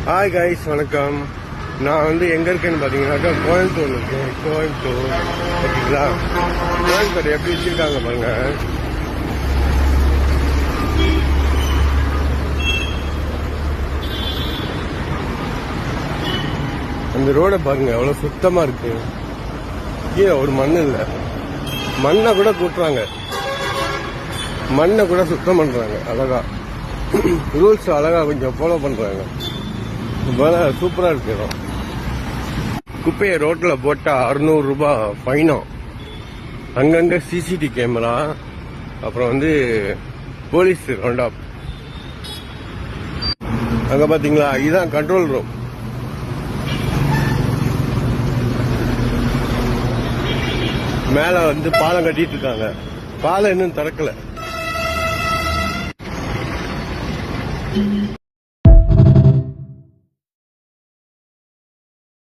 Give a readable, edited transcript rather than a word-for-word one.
Hi guys, வணக்கம். நான் எங்க இருக்கேன்னு பாத்தீங்கன்னாக்கா கோயம்புத்தூர்ல இருக்கேன். கோயம்புத்தூர் ஓகேங்களா. கோயம்புத்தூர் எப்படி வச்சிருக்காங்க பாருங்க. அந்த ரோட பாருங்க எவ்வளவு சுத்தமா இருக்கு. கீழே ஒரு மண் இல்ல. மண்ணை கூட கூட்டுறாங்க, மண்ணை கூட சுத்தம் பண்றாங்க. அழகா ரூல்ஸ் அழகா கொஞ்சம் ஃபாலோ பண்றாங்க. சூப்பரா இருக்கு. குப்பையை ரோட்ல போட்டா 600 ரூபாய் ஃபைனம். அங்கங்க சிசிடிவி கேமரா, அப்புறம் போலீஸ் ரவுண்ட் அப். அங்க பாத்தீங்களா, இதுதான் கண்ட்ரோல் ரூம். மேல பாலம் கட்டிட்டு இருக்காங்க. பாலம் இன்னும் திறக்கல.